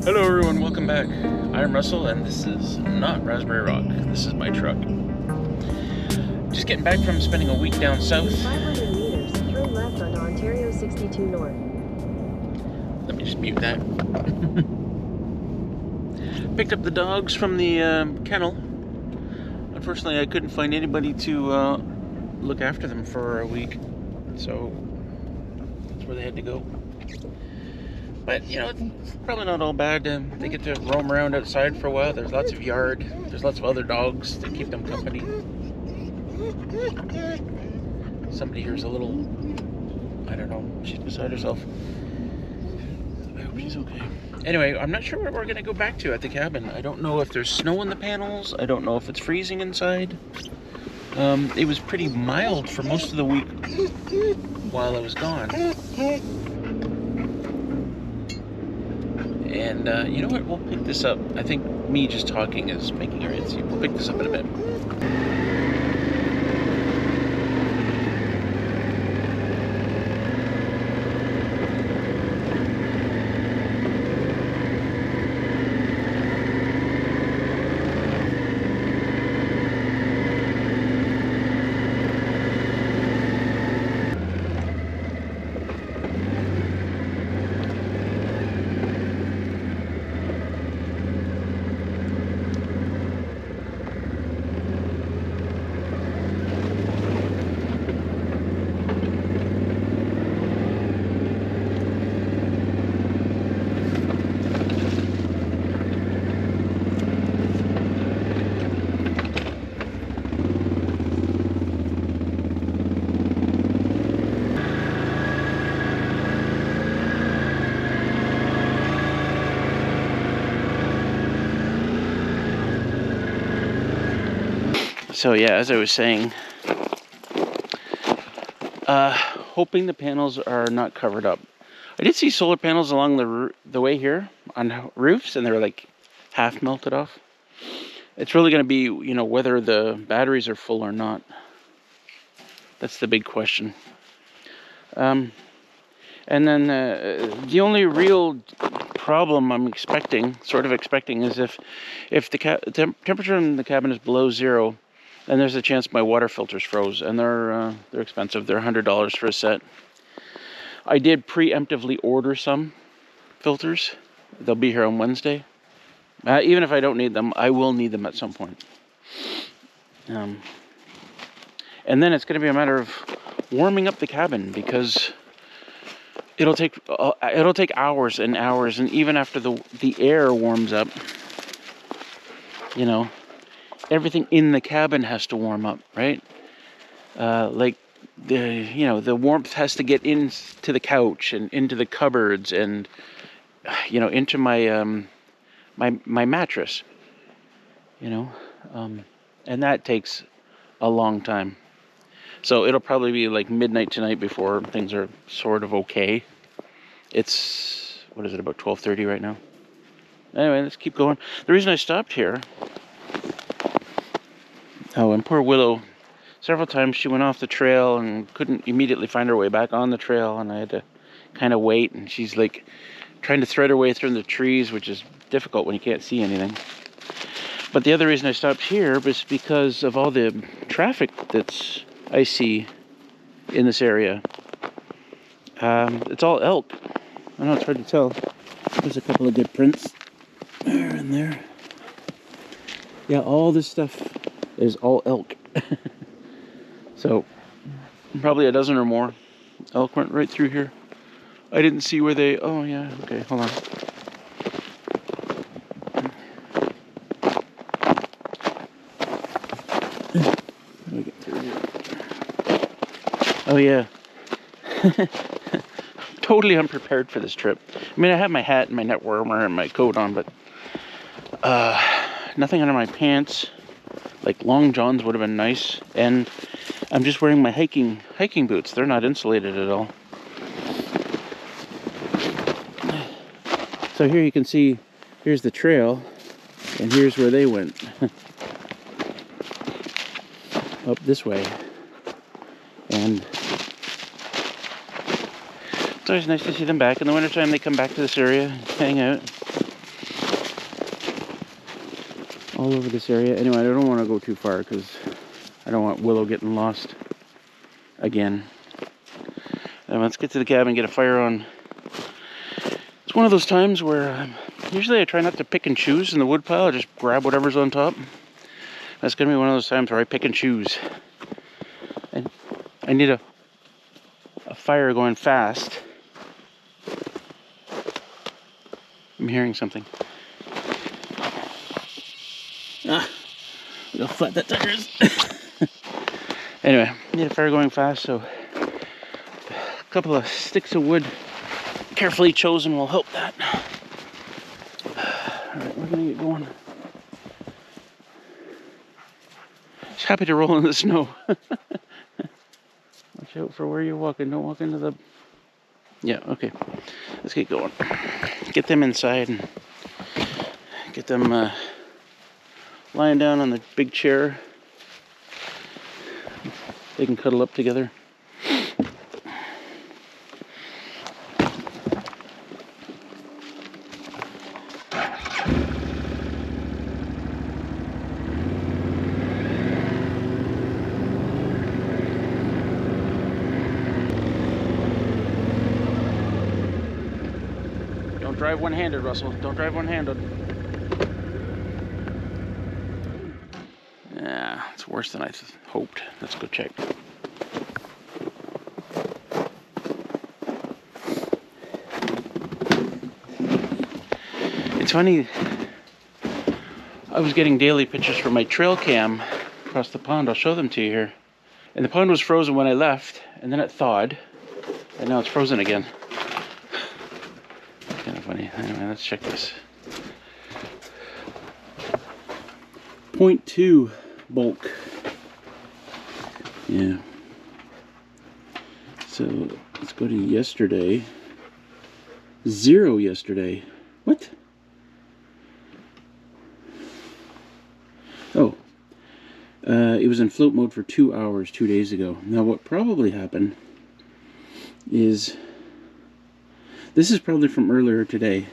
Hello everyone, welcome back. I'm Russell and this is not Raspberry Rock. This is my truck. Just getting back from spending a week down south. 500 meters, turn left onto Ontario 62 North. Let me just mute that. Picked up the dogs from the kennel. Unfortunately, I couldn't find anybody to look after them for a week. So that's where they had to go. But, you know, it's probably not all bad. They get to roam around outside for a while. There's lots of yard. There's lots of other dogs to keep them company. Somebody here's a little, I don't know, she's beside herself. I hope she's okay. Anyway, I'm not sure where we're going to go back to at the cabin. I don't know if there's snow in the panels. I don't know if it's freezing inside. It was pretty mild for most of the week while I was gone. And you know what? We'll pick this up. I think me just talking is making her itchy. We'll pick this up in a bit. So yeah, as I was saying, hoping the panels are not covered up. I did see solar panels along the way here on roofs, and they were like half melted off. It's really going to be, you know, whether the batteries are full or not. That's the big question. And then the only real problem I'm sort of expecting, is if the temperature in the cabin is below zero, then there's a chance my water filters froze, and they're expensive. They're $100 for a set. I did preemptively order some filters. They'll be here on Wednesday. Even if I don't need them, I will need them at some point. And then it's going to be a matter of warming up the cabin, because it'll take hours and hours, and even after the air warms up, you know, everything in the cabin has to warm up, right? Like the warmth has to get into the couch and into the cupboards and into my my mattress, and that takes a long time. So it'll probably be like midnight tonight before things are sort of okay. It's, what is it, about 12:30 right now? Anyway, let's keep going. The reason I stopped here, and poor Willow, several times she went off the trail and couldn't immediately find her way back on the trail, and I had to kind of wait, and she's like trying to thread her way through the trees, which is difficult when you can't see anything. But the other reason I stopped here was because of all the traffic I see in this area. It's all elk. I know it's hard to tell. There's a couple of good prints there and there. Yeah, all this stuff is all elk. So probably a dozen or more elk went right through here. I didn't see where they... Oh yeah, okay, hold on. How do I get through here? Oh yeah. Totally unprepared for this trip. I mean, I have my hat and my net warmer and my coat on, but nothing under my pants. Like long johns would have been nice, and I'm just wearing my hiking boots. They're not insulated at all. So here you can see, here's the trail, and here's where they went. Up this way. And it's always nice to see them back. In the wintertime, they come back to this area, hang out. all over this area. Anyway, I don't want to go too far because I don't want Willow getting lost again. Let's get to the cabin and get a fire on. It's one of those times where usually I try not to pick and choose in the wood pile. I just grab whatever's on top. That's going to be one of those times where I pick and choose. And I need a fire going fast. I'm hearing something. Look how flat that tire is. Anyway, need a fire going fast, so a couple of sticks of wood carefully chosen will help that. Alright, we're gonna get going. Just happy to roll in the snow. Watch out for where you're walking. Don't walk into the... Yeah, okay. Let's get going. Get them inside and get them lying down on the big chair. They can cuddle up together. Don't drive one-handed, Russell. Don't drive one-handed. Yeah, it's worse than I hoped. Let's go check. It's funny, I was getting daily pictures from my trail cam across the pond. I'll show them to you here. And the pond was frozen when I left, and then it thawed, and now it's frozen again. Kind of funny. Anyway, let's check this. 0.2 bulk. Yeah. So let's go to yesterday. 0 yesterday. What? Oh. It was in float mode for 2 hours 2 days ago. Now what probably happened is... This is probably from earlier today.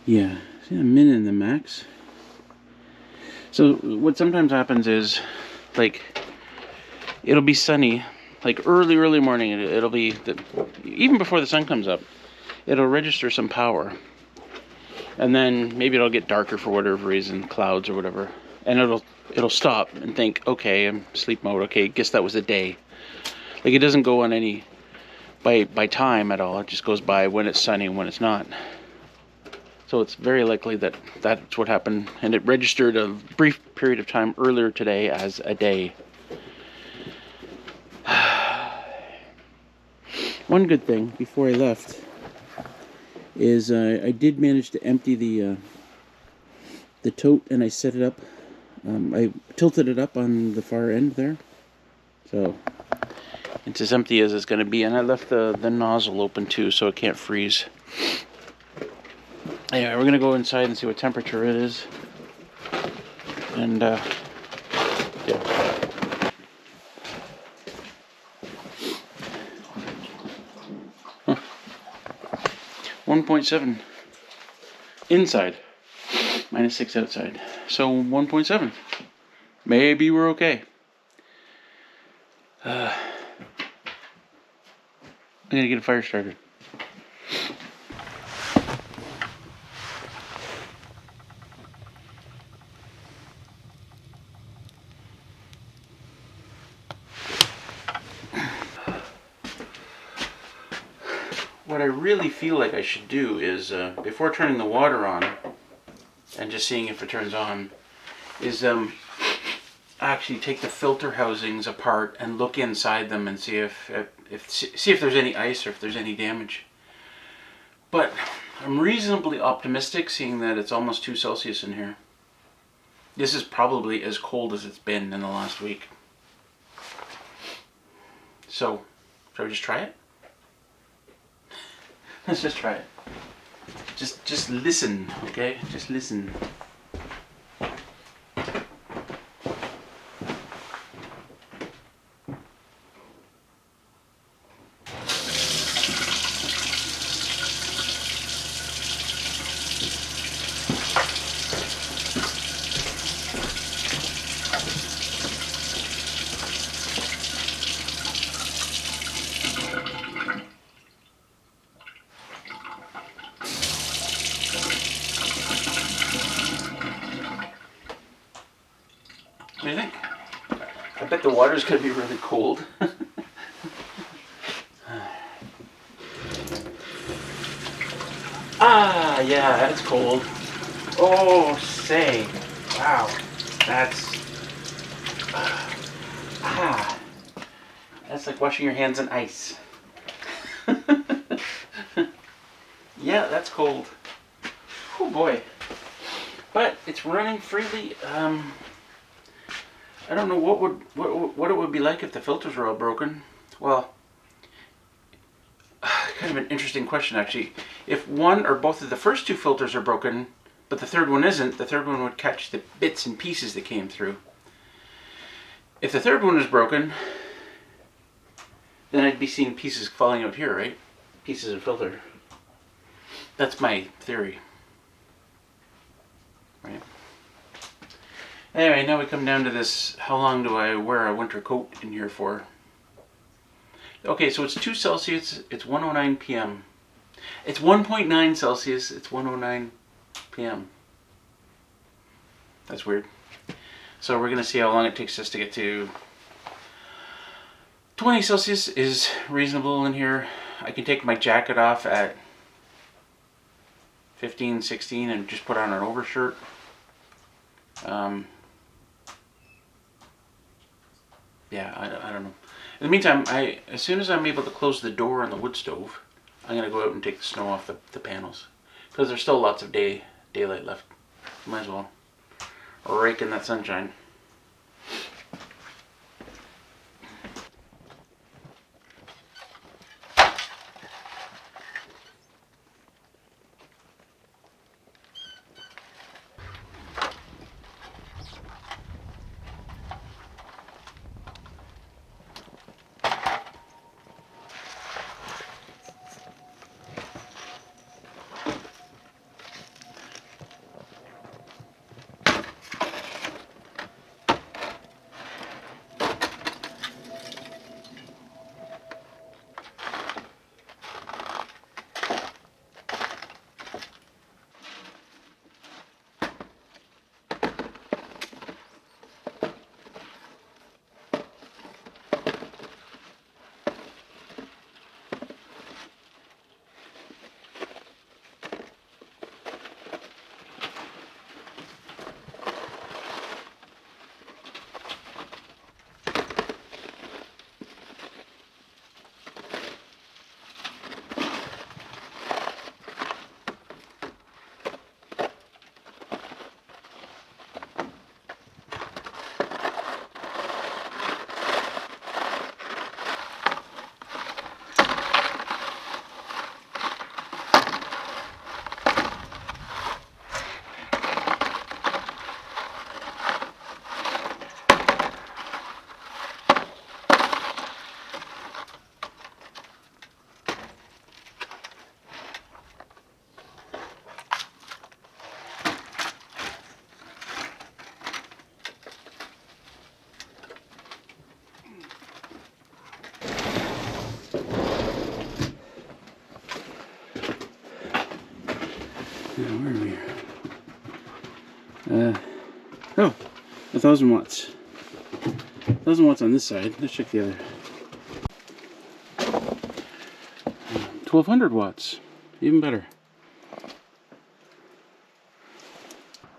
Yeah. See, I'm in the max. So what sometimes happens is, like, it'll be sunny, like early morning. It'll be, even before the sun comes up, it'll register some power. And then maybe it'll get darker for whatever reason, clouds or whatever. And it'll stop and think, okay, I'm sleep mode. Okay, guess that was a day. Like, it doesn't go on any, by time at all. It just goes by when it's sunny and when it's not. So it's very likely that that's what happened, and it registered a brief period of time earlier today as a day. One good thing before I left is I did manage to empty the tote, and I set it up. I tilted it up on the far end there, so it's as empty as it's going to be. And I left the nozzle open too, so it can't freeze. Anyway, we're going to go inside and see what temperature it is. And, yeah. 1.7 inside. -6 outside. So 1.7. Maybe we're okay. I'm going to get a fire started. What I really feel like I should do is, before turning the water on, and just seeing if it turns on, is actually take the filter housings apart and look inside them and see if there's any ice or if there's any damage. But I'm reasonably optimistic, seeing that it's almost 2 Celsius in here. This is probably as cold as it's been in the last week. So, shall we just try it? Let's just try it. Just listen, okay? Just listen. water's gonna be really cold. Ah, yeah, that's cold. Oh, say, wow, that's that's like washing your hands in ice. Yeah, that's cold. Oh boy. But it's running freely. I don't know what it would be like if the filters were all broken. Well, kind of an interesting question actually. If one or both of the first two filters are broken, but the third one isn't, the third one would catch the bits and pieces that came through. If the third one is broken, then I'd be seeing pieces falling out here, right? Pieces of filter. That's my theory. Right. Anyway, now we come down to this, how long do I wear a winter coat in here for? Okay, so it's 2 Celsius, it's 1:09 p.m. It's 1.9 Celsius, it's 1:09 p.m. That's weird. So we're gonna see how long it takes us to get to 20 Celsius is reasonable in here. I can take my jacket off at 15, 16 and just put on an overshirt. Yeah, I don't know. In the meantime, as soon as I'm able to close the door on the wood stove, I'm going to go out and take the snow off the panels. Because there's still lots of daylight left. Might as well rake in that sunshine. Now, where are we? Oh, 1,000 watts. 1,000 watts on this side. Let's check the other. 1,200 watts. Even better.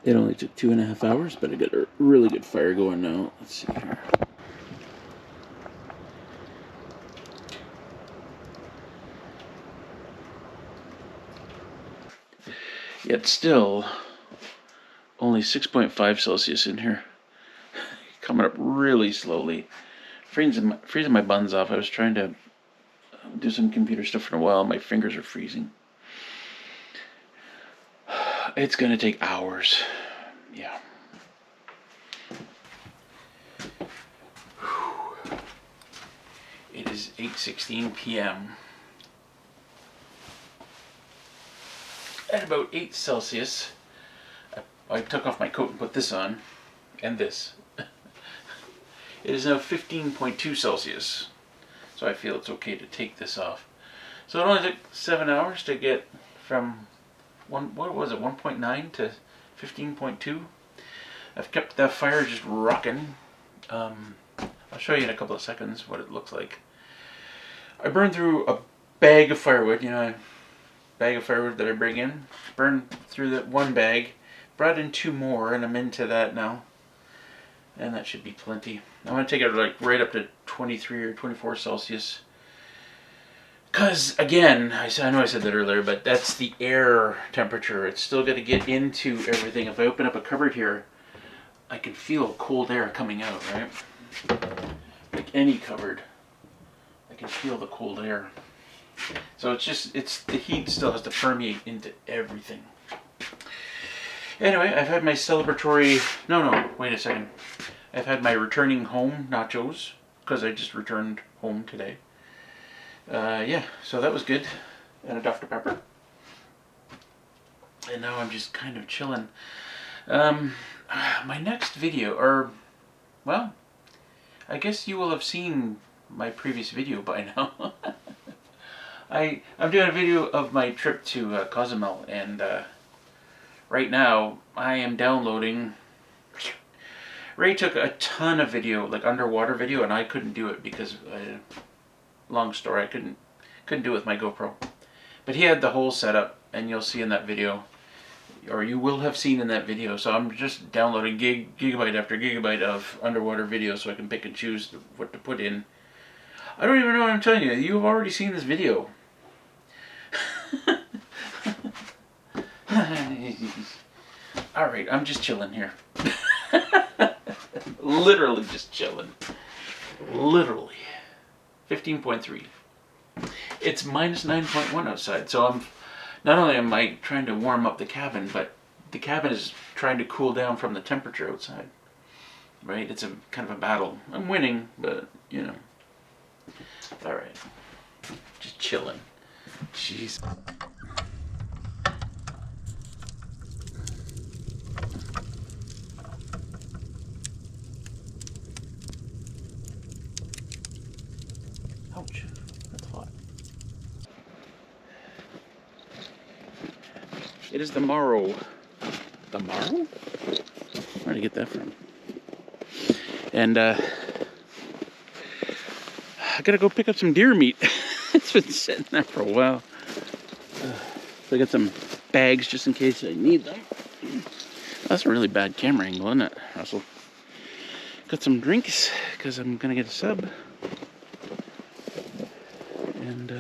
It only took 2.5 hours, but I got a really good fire going now. Let's see here. Yet still, only 6.5 Celsius in here. Coming up really slowly. Freezing my buns off. I was trying to do some computer stuff for a while. My fingers are freezing. It's gonna take hours. Yeah. It is 8:16 p.m. At about 8 Celsius, I took off my coat and put this on, and this. It is now 15.2 Celsius, so I feel it's okay to take this off. So it only took 7 hours to get from 1.9 to 15.2. I've kept that fire just rocking. I'll show you in a couple of seconds what it looks like. I burned through a bag of firewood, you know, a bag of firewood that I bring in. Burned through that one bag, brought in 2 more, and I'm into that now. And that should be plenty. I'm going to take it like right up to 23 or 24 Celsius. Because, again, I know I said that earlier, but that's the air temperature. It's still got to get into everything. If I open up a cupboard here, I can feel cold air coming out, right? Like any cupboard, I can feel the cold air. So it's the heat still has to permeate into everything. Anyway, I've had my celebratory, no, wait a second. I've had my returning home nachos, because I just returned home today. Yeah, so that was good. And a Dr. Pepper. And now I'm just kind of chilling. My next video, or, well, I guess you will have seen my previous video by now. I'm doing a video of my trip to Cozumel, and right now I am downloading. Ray took a ton of video, like underwater video, and I couldn't do it because, long story, I couldn't do it with my GoPro. But he had the whole setup, and you'll see in that video, or you will have seen in that video. So I'm just downloading gigabyte after gigabyte of underwater video so I can pick and choose what to put in. I don't even know what I'm telling you. You've already seen this video. Alright, I'm just chilling here. Literally just chilling. Literally. 15.3. It's minus 9.1 outside, so I'm not only am I trying to warm up the cabin, but the cabin is trying to cool down from the temperature outside. Right? It's a kind of a battle. I'm winning, but you know. Alright. Just chilling. Jeez. Ouch. That's hot. It is the morrow. The morrow? Where'd I get that from? And I gotta go pick up some deer meat. It's been sitting there for a while. So I got some bags just in case I need them. That's a really bad camera angle, isn't it, Russell? Got some drinks because I'm gonna get a sub. And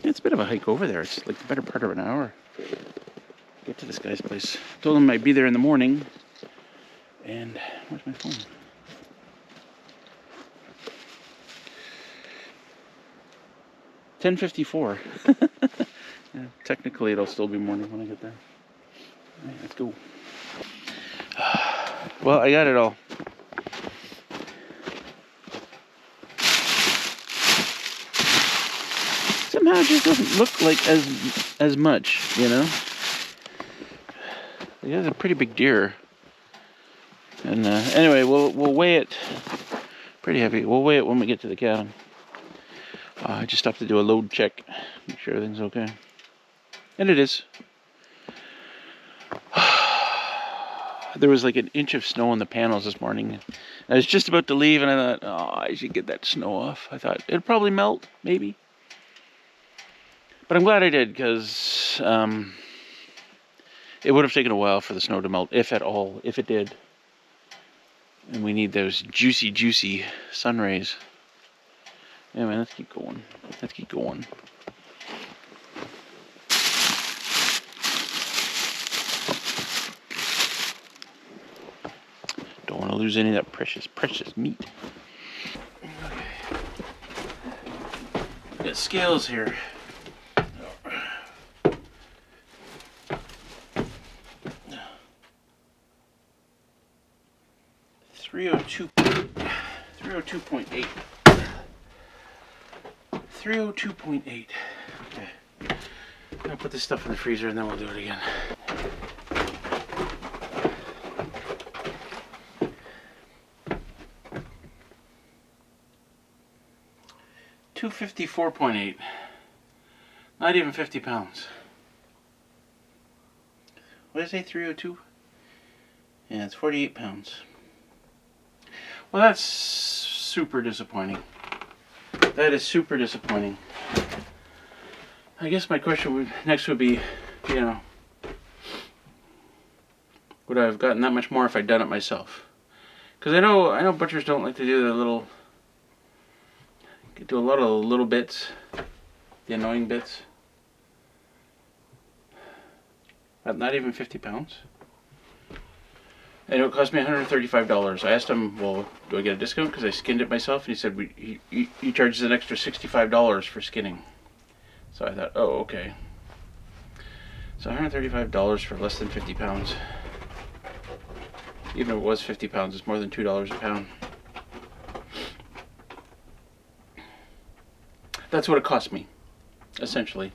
it's a bit of a hike over there. It's like the better part of an hour. Get to this guy's place. Told him I'd be there in the morning. And where's my phone? $10:54. Yeah, technically, it'll still be morning when I get there. All right, let's go. Well, I got it all. Somehow it just doesn't look like as much, you know. It is a pretty big deer. And anyway, we'll weigh it. Pretty heavy. We'll weigh it when we get to the cabin. I just have to do a load check, make sure everything's okay. And it is. There was like an inch of snow on the panels this morning. I was just about to leave, and I thought, oh, I should get that snow off. I thought it'd probably melt, maybe. But I'm glad I did, because it would have taken a while for the snow to melt, if at all, if it did. And we need those juicy, juicy sun rays. Anyway, let's keep going. Let's keep going. Don't want to lose any of that precious, precious meat. Okay. Got scales here. 302.8. 302.8. Okay. I'll put this stuff in the freezer and then we'll do it again. $254.8. Not even 50 pounds. What did I say? 302? Yeah, it's 48 pounds. Well, that's super disappointing. That is super disappointing. I guess my question next would be, you know, would I have gotten that much more if I'd done it myself? Because I know butchers don't like to do do a lot of little bits, the annoying bits. Not even 50 pounds. And it cost me $135. I asked him, well, do I get a discount because I skinned it myself? And he said, he charges an extra $65 for skinning. So I thought, oh, okay. So $135 for less than 50 pounds. Even if it was 50 pounds, it's more than $2 a pound. That's what it cost me, essentially.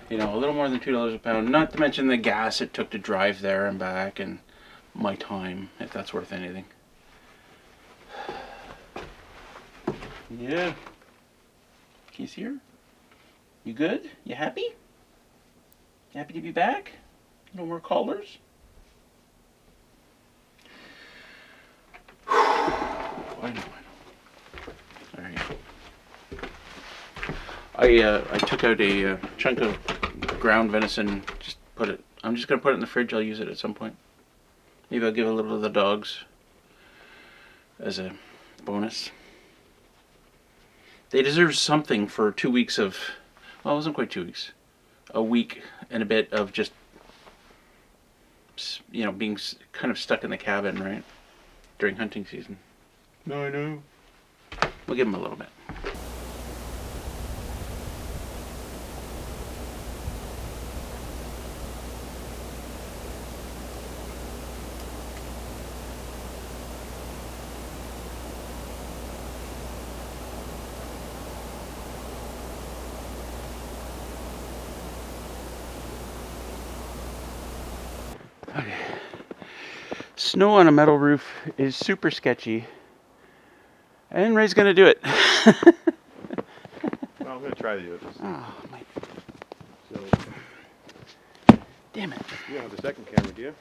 You know, a little more than $2 a pound. Not to mention the gas it took to drive there and back, and my time, if that's worth anything. Yeah. He's here. You good? You happy? You happy to be back? No more callers? I know. There you go. I took out a chunk of ground venison. I'm just gonna put it in the fridge. I'll use it at some point. Maybe I'll give a little to the dogs as a bonus. They deserve something for 2 weeks of, well, it wasn't quite 2 weeks, a week and a bit of just, you know, being kind of stuck in the cabin, right, during hunting season. No, I know. We'll give them a little bit. Okay. Snow on a metal roof is super sketchy. And Ray's gonna do it. Well, I'm gonna try to do it. Oh, my. So, Damn it. you don't have the second camera, do you?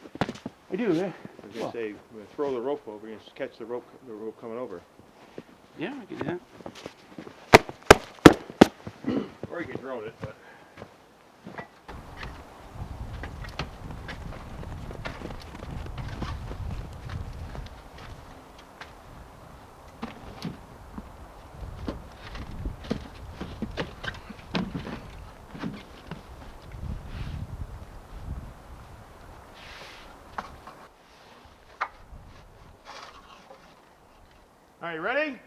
I do, yeah. I was gonna say, we're gonna throw the rope over and catch the rope coming over. Yeah, I can do that. Or you can drone it, but. Are you ready?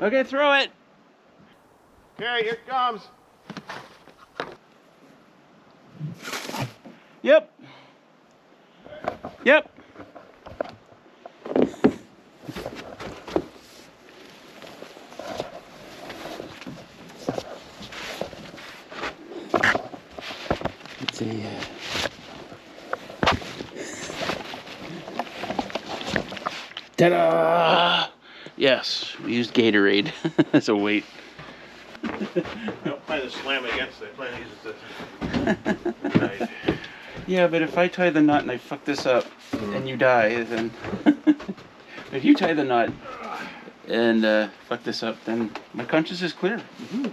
Okay, throw it. Okay, here it comes. Yep. Yep. It's a ta-da! Yes, we used Gatorade as a weight. I don't plan to slam against it. I plan to use it as a knife. Yeah, but if I tie the knot and I fuck this up and you die, then... if you tie the knot and fuck this up, then my conscience is clear. Mm-hmm.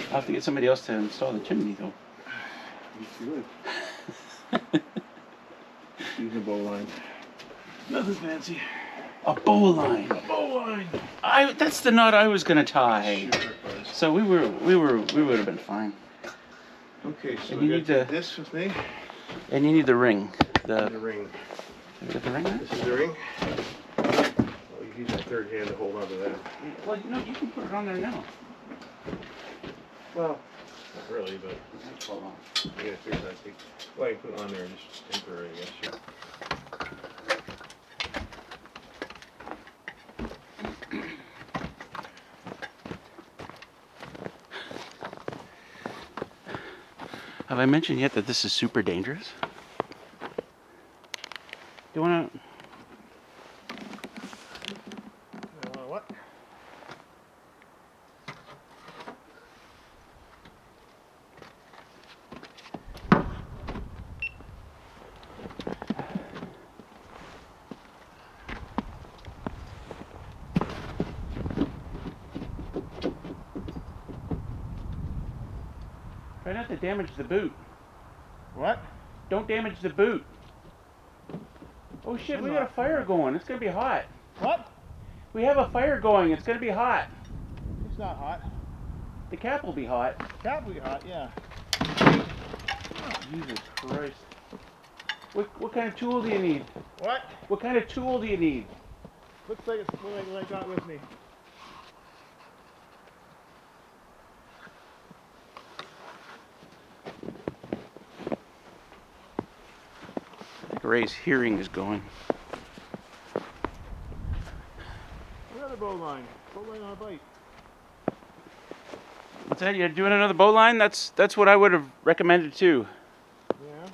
I'll have to get somebody else to install the chimney, though. You should. Use a bow line. Nothing fancy. A bowline. A bow line. That's the knot I was gonna tie. Super close. So we would have been fine. Okay, so And we you got need to- this with me. And you need the ring. The ring. Have you got the ring there? This is the ring. Oh, you use that third hand to hold on to that. Well, no, you can put it on there now. Well, not really, but Hold on. yeah, figure that thing. Well, you put it on there just temporary, I guess. Sure. Have I mentioned yet that this is super dangerous? Do you want to... What? Try not to damage the boot. What? Don't damage the boot. Oh shit, we got a fire going. It's gonna be hot. What? We have a fire going. It's gonna be hot. It's not hot. The cap will be hot. Cap will be hot, yeah. Jesus Christ. What kind of tool do you need? What? What kind of tool do you need? Looks like it's what I got with me. I think Ray's hearing is going. Another bow line. Bow line on a bite. What's that? You're doing another bow line? That's what I would have recommended too. Yeah.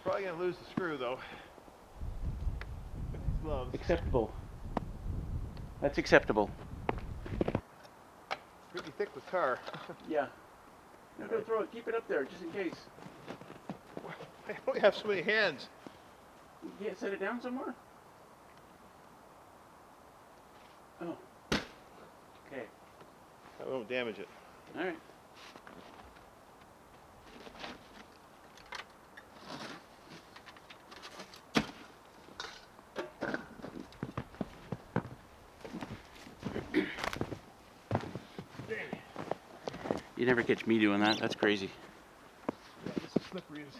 Probably gonna lose the screw though. With these gloves. Acceptable. That's acceptable. Pretty thick with tar. Yeah. No, don't throw it. Keep it up there just in case. I only have so many hands. You can't set it down somewhere? Oh. Okay. I won't damage it. All right. You never catch me doing that. That's crazy. Yeah, this is slippery as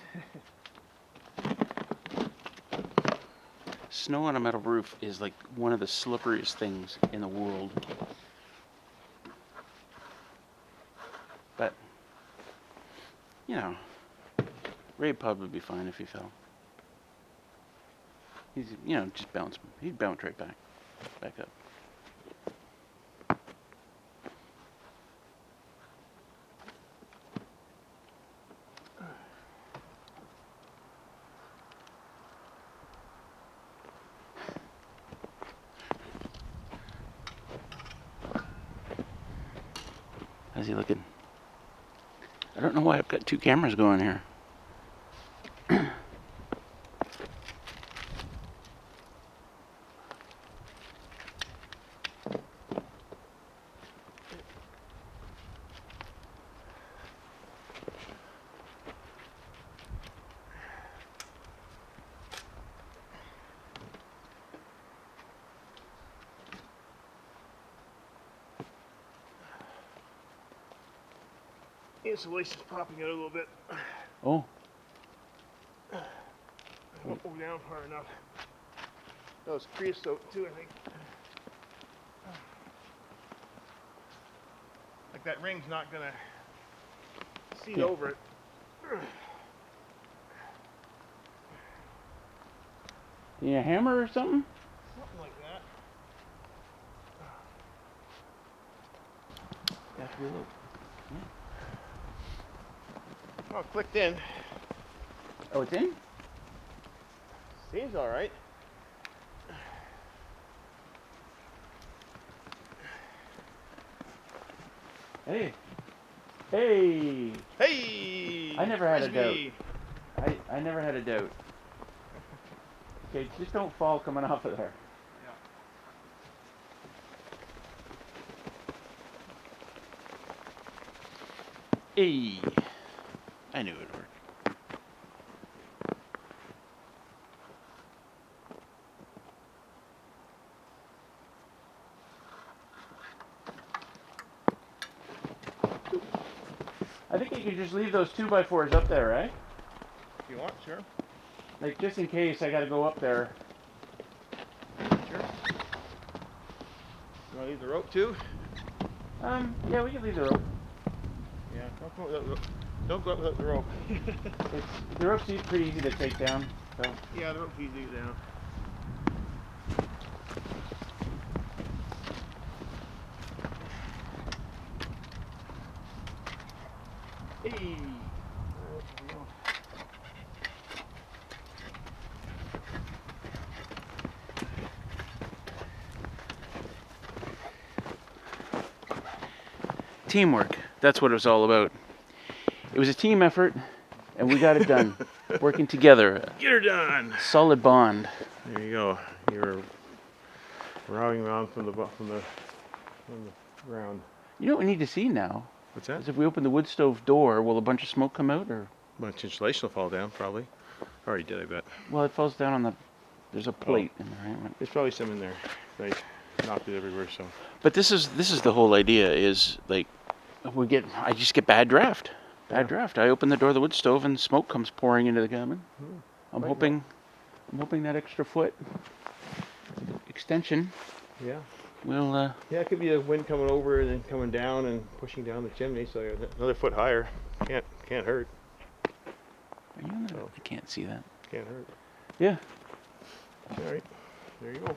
Snow on a metal roof is like one of the slipperiest things in the world. But, you know, Ray'd probably be fine if he fell. He's, you know, just bounce. He'd bounce right back up. How's he looking? I don't know why I've got two cameras going here. insulation's popping out a little bit. Oh. I won't go down far enough. No, it's creosote too, I think. Like that ring's not gonna seat over it. You need a hammer or something? Something like that. Have to be a little. Oh, it clicked in. Oh, it's in? Seems all right. Hey. Hey. Hey! I never had a Frisbee. I never had a doubt. Okay, just don't fall coming off of there. Hey. I knew it would work. I think you could just leave those 2x4s up there, right? If you want, sure. Like, just in case I gotta go up there. Sure. You want to leave the rope too? Yeah, we can leave the rope. Yeah, don't go without the rope. Don't go up without the rope. The rope's pretty easy to take down, so. Yeah, the rope's easy down. Hey! Teamwork. That's what it was all about. It was a team effort, and we got it done. Working together. Get her done! Solid bond. There you go. you're rowing around from the ground. You know what we need to see now? What's that? Is if we open the wood stove door, will a bunch of smoke come out, or? A bunch of insulation will fall down, probably. Already did, I bet. Well, it falls down on the. There's a plate in there, right? There's probably some in there. They knocked it everywhere, so. But this is the whole idea. Is like, I just get bad draft. Bad draft. I open the door of the wood stove and smoke comes pouring into the cabin. I'm hoping that extra foot extension. Yeah. Will. Yeah, it could be a wind coming over and then coming down and pushing down the chimney, so you're another foot higher. Can't hurt. Are you on the, I can't see that. Can't hurt. Yeah. All right. There you go.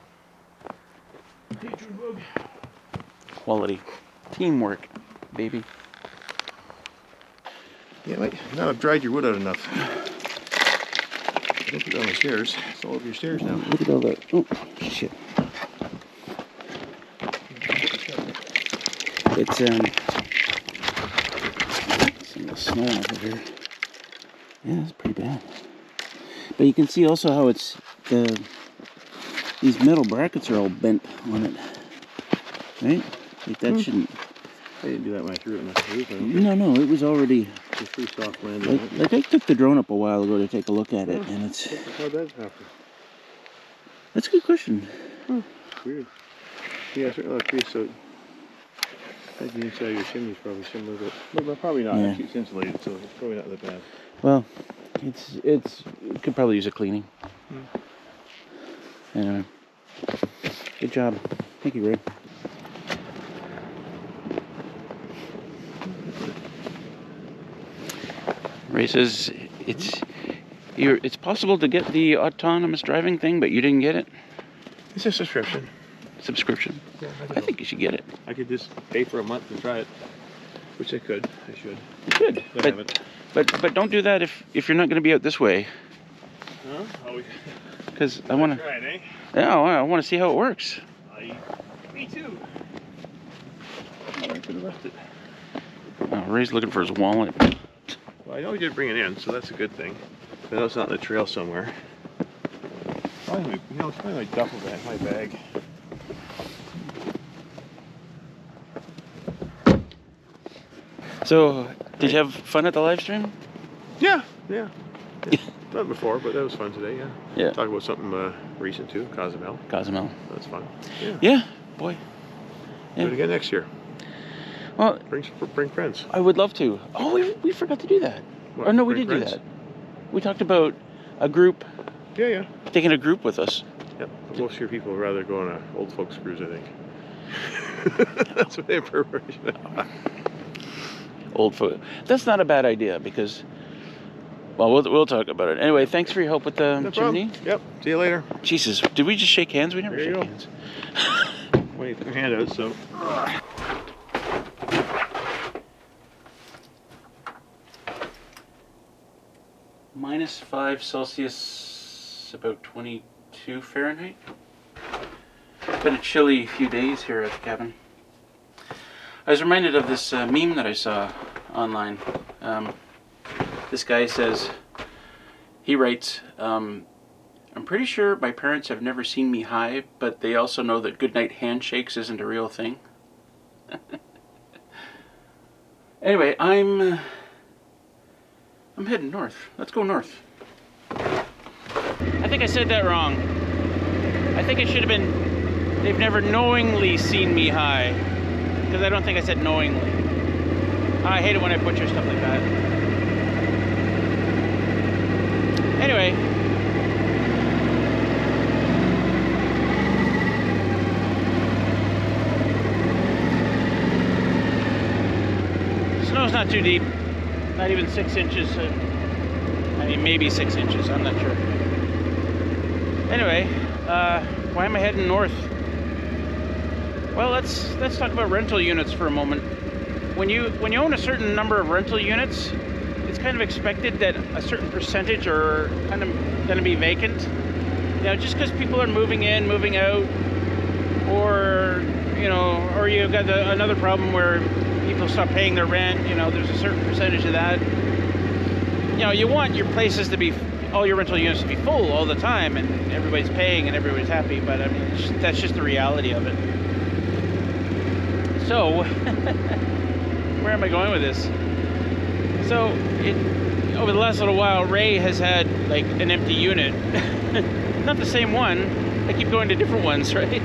Hey, June bug. Quality. Teamwork, baby. Yeah, mate. Now I've dried your wood out enough. Don't put it on the stairs. It's all over your stairs now. Look at all that. Oh, shit. It's some of the snow over here. Yeah, it's pretty bad. But you can see also how it's these metal brackets are all bent on it, right? Like that shouldn't. I didn't do that when I threw it in the roof. No, it was already. It's pretty soft landing. Like I took the drone up a while ago to take a look at it, and it's. How'd that happen? That's a good question. Weird. Yeah, it's a lot of creosote. I think the inside of your chimney is probably similar, but probably not. Yeah. Actually, it's insulated, so it's probably not that bad. Well, it could probably use a cleaning. Anyway, good job. Thank you, Ray. Ray says it's possible to get the autonomous driving thing, but you didn't get it. It's a subscription. Subscription. Yeah, I think you should get it. I could just pay for a month and try it, which I could. I should. Good, I haven't. but don't do that if you're not going to be out this way. Huh? Because I want to. Try it, eh? Yeah, I want to see how it works. Me too. I could have left it. Oh, Ray's looking for his wallet. Well, I know we did bring it in, so that's a good thing. But it's not in the trail somewhere. Probably it's probably my duffel bag, my bag. So, did you have fun at the live stream? Yeah. Not before, but that was fun today, yeah. Yeah. Talk about something recent too, Cozumel. Cozumel. That's fun. Yeah. Yeah, boy. Do it again next year. Well, Bring friends. I would love to. Oh, we forgot to do that. What, Or no, we bring did friends? do that. We talked about a group, Yeah. taking a group with us. Yep. Most of your people would rather go on a old folks cruise, I think. That's what they prefer. Old folk. That's not a bad idea because, well, we'll talk about it. Anyway, thanks for your help with the No chimney. problem. Yep. See you later. Jesus, did we just shake hands? We never There you shake go. hands. Well, you put your hand out, so. -5 Celsius, about 22 Fahrenheit. It's been a chilly few days here at the cabin. I was reminded of this meme that I saw online. This guy says, he writes, I'm pretty sure my parents have never seen me high, but they also know that goodnight handshakes isn't a real thing. Anyway, I'm heading north. Let's go north. I think I said that wrong. I think it should have been, they've never knowingly seen me high. Because I don't think I said knowingly. I hate it when I butcher stuff like that. Anyway. Snow's not too deep. Not even 6 inches. I mean, maybe 6 inches. I'm not sure. Anyway, why am I heading north? Well, let's talk about rental units for a moment. When you own a certain number of rental units, it's kind of expected that a certain percentage are kind of going to be vacant. You know, just because people are moving in, moving out, or you've got another problem where people stop paying their rent. You know, there's a certain percentage of that. You know, you want your places to be all your rental units to be full all the time and everybody's paying and everybody's happy, but I mean, that's just the reality of it. So, where am I going with this? So, over the last little while, Ray has had like an empty unit. Not the same one. I keep going to different ones, right?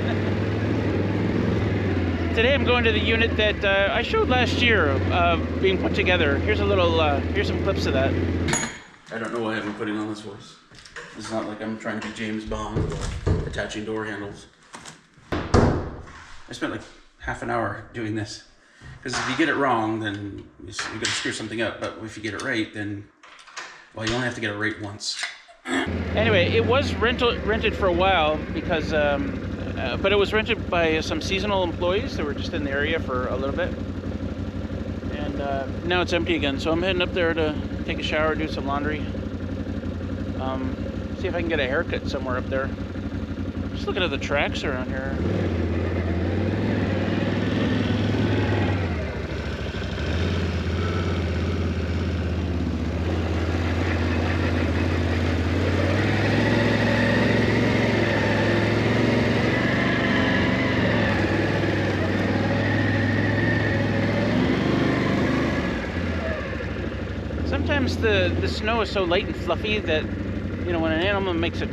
Today I'm going to the unit that I showed last year being put together. Here's some clips of that. I don't know why I'm putting on this voice. It's not like I'm trying to be James Bond or attaching door handles. I spent like half an hour doing this. Because if you get it wrong, then you're going to screw something up. But if you get it right, then, well, you only have to get it right once. Anyway, it was rented for a while because, but it was rented by some seasonal employees that were just in the area for a little bit. And now it's empty again. So I'm heading up there to take a shower, do some laundry. See if I can get a haircut somewhere up there. Just looking at the tracks around here. Sometimes the snow is so light and fluffy that, you know, when an animal makes a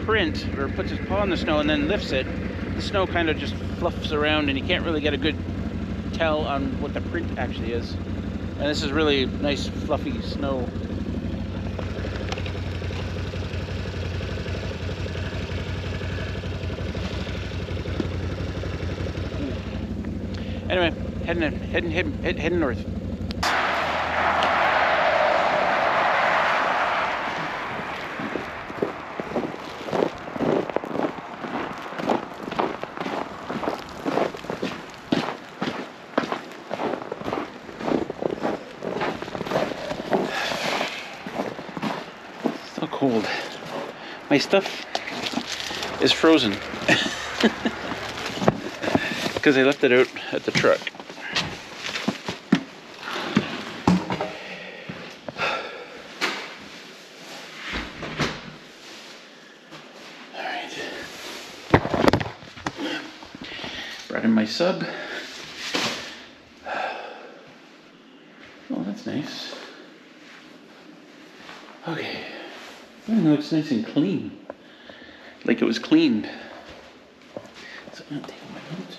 print or puts its paw in the snow and then lifts it, the snow kind of just fluffs around and you can't really get a good tell on what the print actually is. And this is really nice fluffy snow. Anyway, heading north. So cold. My stuff is frozen because I left it out at the truck. All right. Brought in my sub. Oh, that's nice. Okay. Everything looks nice and clean. Like it was cleaned. So I'm gonna take my notes.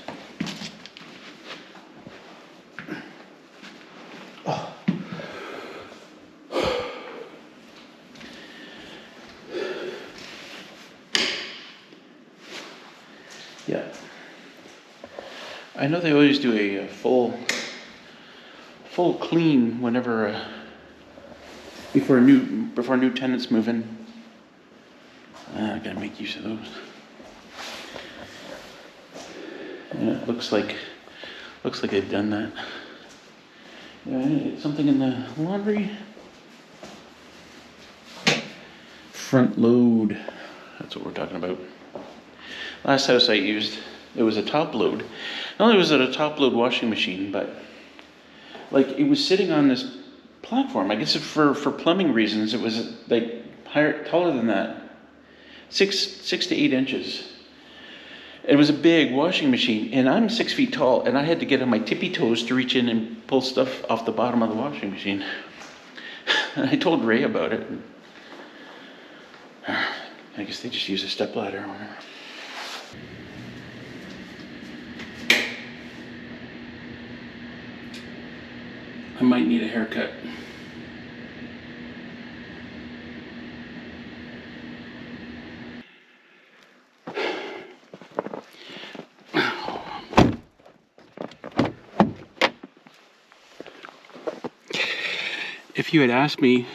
Oh. Yeah. I know they always do a full clean whenever before new tenants move in. I gotta make use of those. Yeah, it looks like they've done that. Yeah, something in the laundry. Front load. That's what we're talking about. Last house I used, it was a top load. Not only was it a top load washing machine, but like it was sitting on this platform. I guess for plumbing reasons, it was like taller than that. 6 to 8 inches. It was a big washing machine, and I'm 6 feet tall, and I had to get on my tippy toes to reach in and pull stuff off the bottom of the washing machine. And I told Ray about it. I guess they just use a stepladder or whatever. I might need a haircut. If you had asked me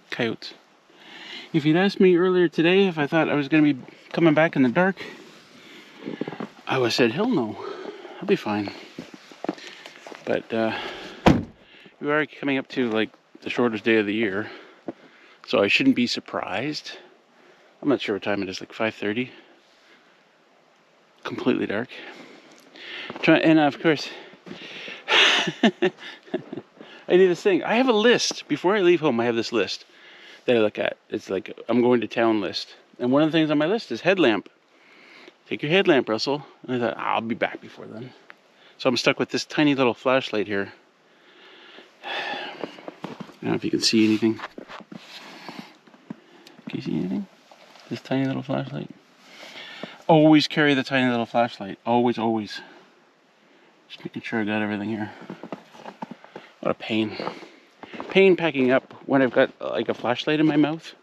coyotes. If you'd asked me earlier today if I thought I was going to be coming back in the dark, I would have said, hell no, I'll be fine. But we are coming up to like the shortest day of the year, so I shouldn't be surprised. I'm not sure what time it is, like 5:30. Completely dark. And of course, I need this thing. I have a list. Before I leave home, I have this list that I look at. It's like I'm going to town list. And one of the things on my list is headlamp. Take your headlamp, Russell. And I thought, I'll be back before then. So I'm stuck with this tiny little flashlight here. I don't know if you can see anything. Can you see anything? This tiny little flashlight. Always carry the tiny little flashlight. Always, always. Just making sure I got everything here. What a pain. Pain packing up when I've got like a flashlight in my mouth.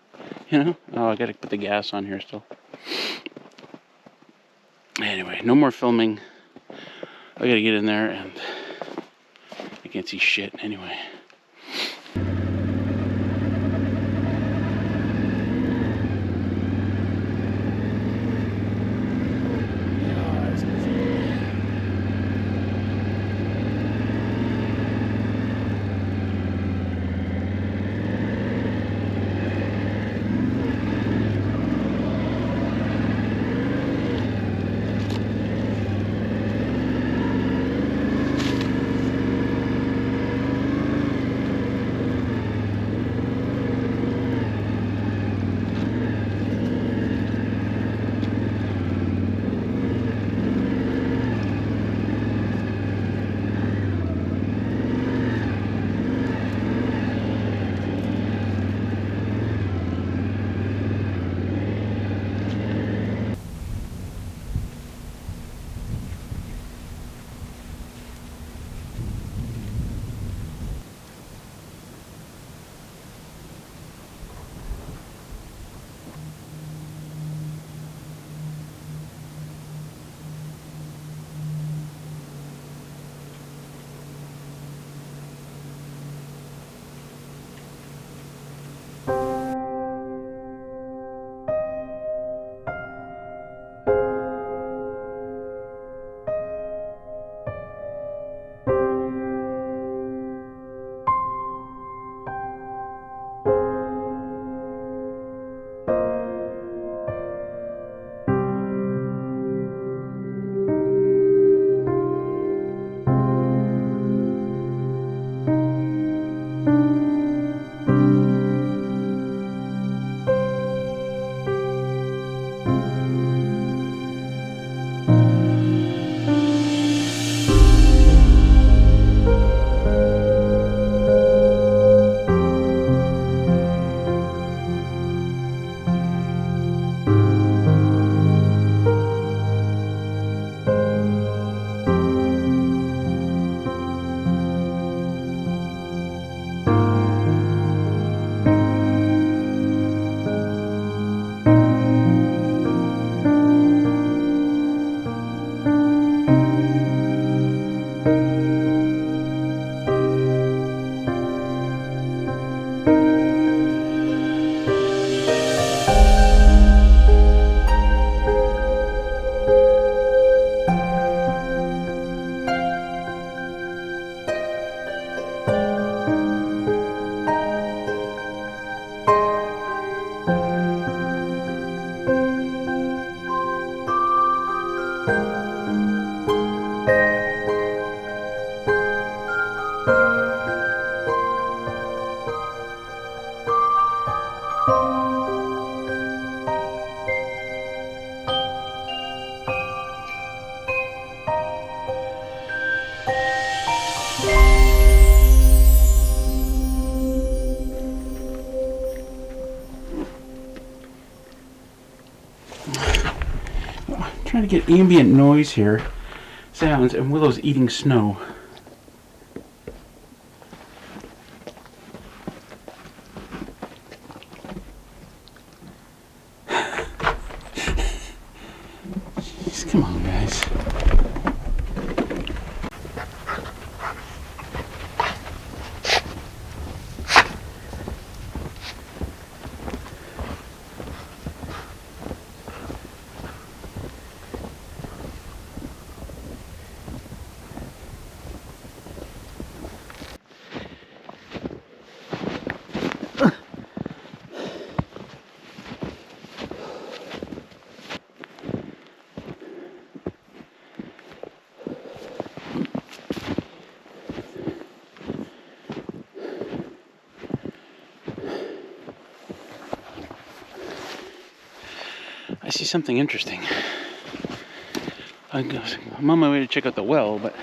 You know? Oh, I gotta put the gas on here still. Anyway, no more filming. I gotta get in there and I can't see shit anyway. Trying to get ambient noise here, sounds, and Willow's eating snow. Jeez, come on, guys. see something interesting. I'm on my way to check out the well, but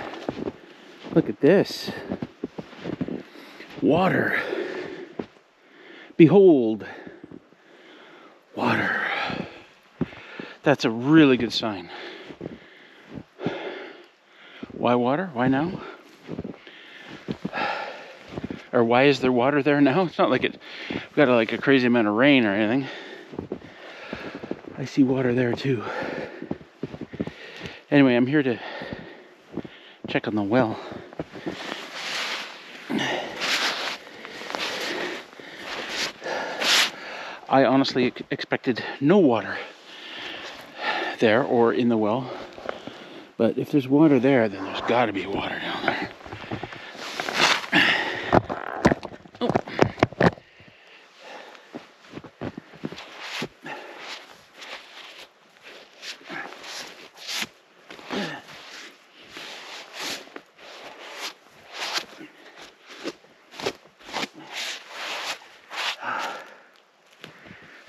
look at this. Water. Behold. Water. That's a really good sign. Why water? Why now? Or why is there water there now? It's not like we got like a crazy amount of rain or anything. I see water there too. Anyway, I'm here to check on the well. I honestly expected no water there or in the well. But if there's water there, then there's got to be water down there. Oh.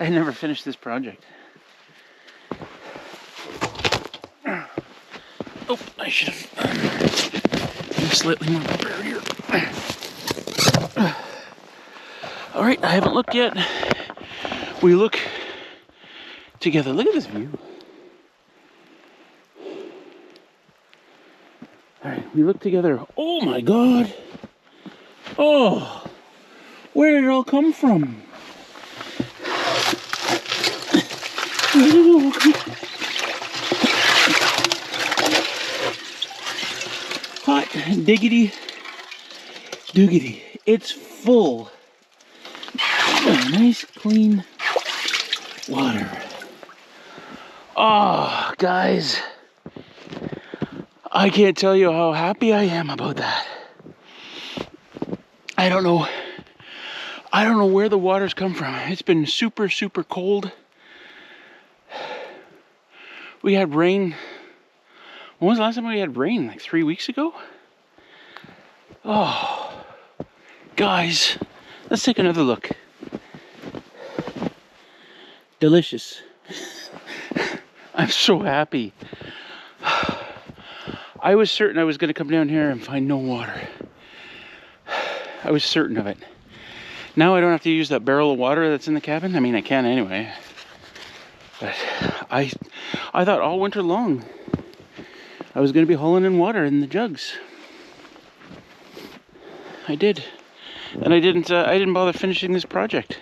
I never finished this project. Oh, I should have been slightly more prepared here. All right, I haven't looked yet. We look together. Look at this view. All right, we look together. Oh my God. Oh, where did it all come from? Where did it all come from? Hot diggity doogity. It's full of nice clean water. Oh, guys, I can't tell you how happy I am about that. I don't know where the water's come from. It's been super, super cold. We had rain. When was the last time we had rain? Like 3 weeks ago? Oh, guys, let's take another look. Delicious. I'm so happy. I was certain I was going to come down here and find no water. I was certain of it. Now I don't have to use that barrel of water that's in the cabin. I mean, I can anyway. But I thought all winter long I was going to be hauling in water in the jugs. I did. And I didn't bother finishing this project.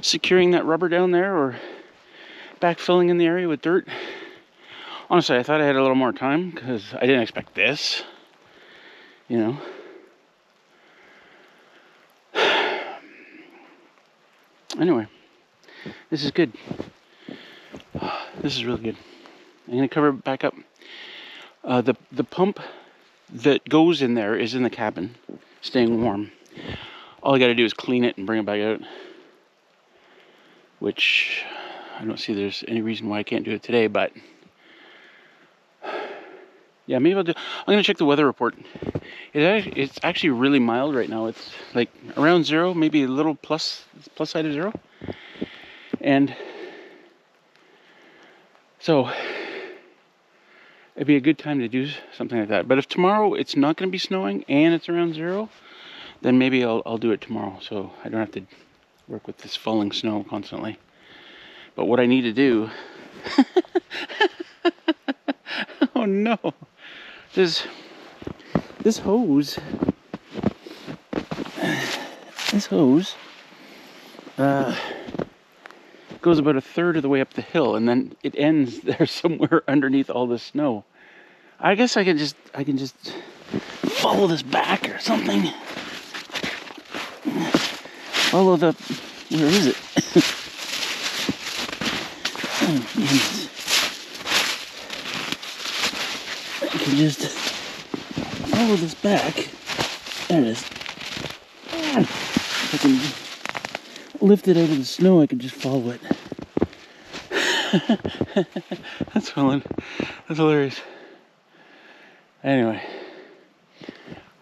Securing that rubber down there or backfilling in the area with dirt. Honestly, I thought I had a little more time because I didn't expect this. You know. Anyway, this is good. This is really good. I'm going to cover it back up. The pump that goes in there is in the cabin, staying warm. All I got to do is clean it and bring it back out. Which I don't see there's any reason why I can't do it today, but yeah, maybe I'll do. I'm going to check the weather report. It's actually really mild right now. It's like around 0, maybe a little plus side of 0. And so it'd be a good time to do something like that. But if tomorrow it's not going to be snowing and it's around 0, then maybe I'll do it tomorrow, so I don't have to work with this falling snow constantly. But what I need to do oh no, this hose goes about a third of the way up the hill, and then it ends there somewhere underneath all the snow. I guess I can just follow this back or something. Follow the, where is it? Oh, goodness. I can just follow this back. There it is. If I can lift it out of the snow, I can just follow it. That's fun. That's hilarious. Anyway,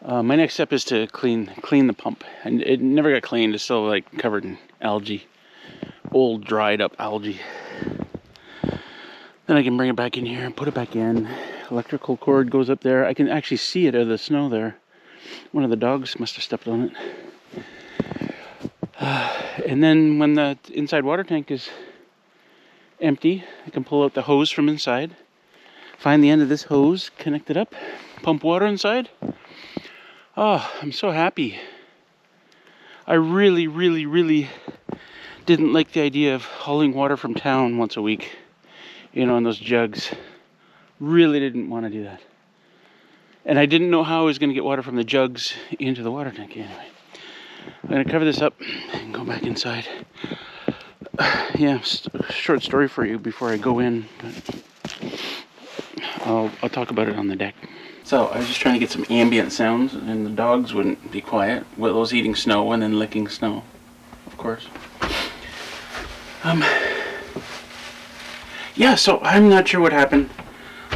my next step is to clean the pump, and it never got cleaned. It's still like covered in algae, old dried up algae. Then I can bring it back in here and put it back in. Electrical cord goes up there. I can actually see it out of the snow there. One of the dogs must have stepped on it. And then when the inside water tank is empty, I can pull out the hose from inside, find the end of this hose, connect it up, pump water inside. Oh, I'm so happy. I really, really, really didn't like the idea of hauling water from town once a week, in those jugs. Really didn't want to do that. And I didn't know how I was going to get water from the jugs into the water tank anyway. I'm going to cover this up and go back inside. Yeah, short story for you before I go in. I'll talk about it on the deck. So I was just trying to get some ambient sounds, and the dogs wouldn't be quiet. Willow's eating snow and then licking snow, of course. Yeah, so I'm not sure what happened.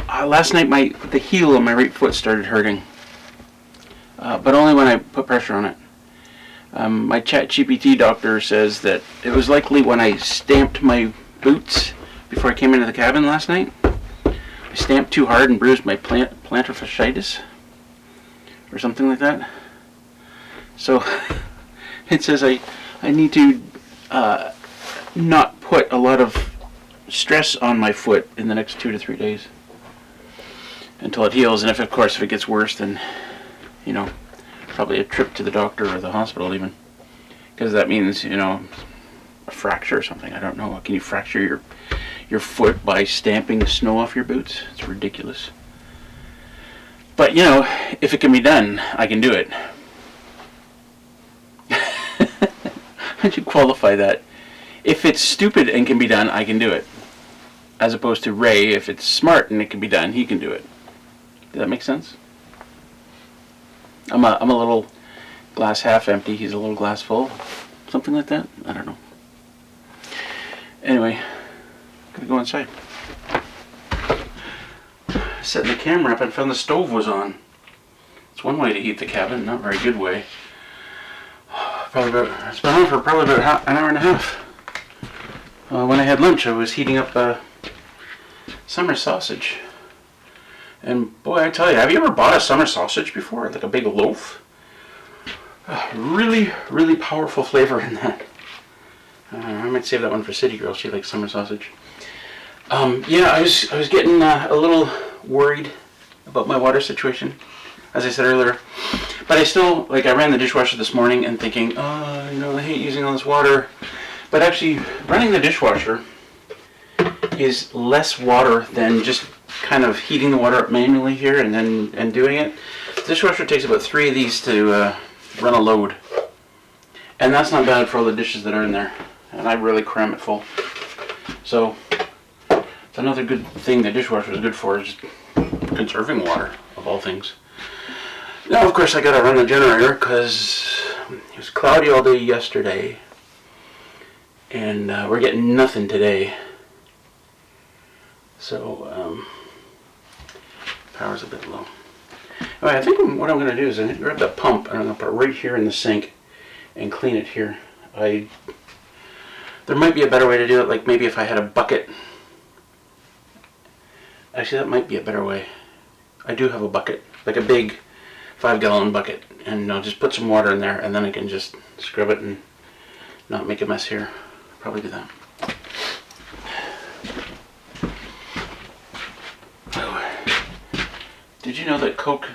Last night the heel of my right foot started hurting, but only when I put pressure on it. My ChatGPT doctor says that it was likely when I stamped my boots before I came into the cabin last night. I stamped too hard and bruised my plantar fasciitis or something like that. So it says I need to not put a lot of stress on my foot in the next 2 to 3 days until it heals. And if it gets worse, then probably a trip to the doctor or the hospital even, because that means a fracture or something. I don't know. Can you fracture your foot by stamping the snow off your boots? It's ridiculous. But if it can be done, I can do it. How'd you qualify that? If it's stupid and can be done, I can do it. As opposed to Ray, if it's smart and it can be done, he can do it. Does that make sense? I'm a little glass half empty, he's a little glass full. Something like that? I don't know. Anyway, gotta go inside. Setting the camera up and found the stove was on. It's one way to heat the cabin, not a very good way. It's been on for probably about an hour and a half. When I had lunch, I was heating up summer sausage. And boy, I tell you, have you ever bought a summer sausage before? Like a big loaf? Really, really powerful flavor in that. I might save that one for City Girl. She likes summer sausage. Yeah, I was getting a little worried about my water situation, as I said earlier. But I still, I ran the dishwasher this morning and thinking, I hate using all this water. But actually, running the dishwasher is less water than just kind of heating the water up manually here and doing it. The dishwasher takes about 3 of these to run a load. And that's not bad for all the dishes that are in there. And I really cram it full. So, it's another good thing the dishwasher is good for, is conserving water, of all things. Now, of course, I gotta run the generator because it was cloudy all day yesterday. And we're getting nothing today. So, power's a bit low. Anyway, I think what I'm going to do is I'm going to grab that pump and I'm going to put it right here in the sink and clean it here. There might be a better way to do it, like maybe if I had a bucket. Actually, that might be a better way. I do have a bucket, like a big 5-gallon bucket, and I'll just put some water in there and then I can just scrub it and not make a mess here. Probably do that. Did you know that Coke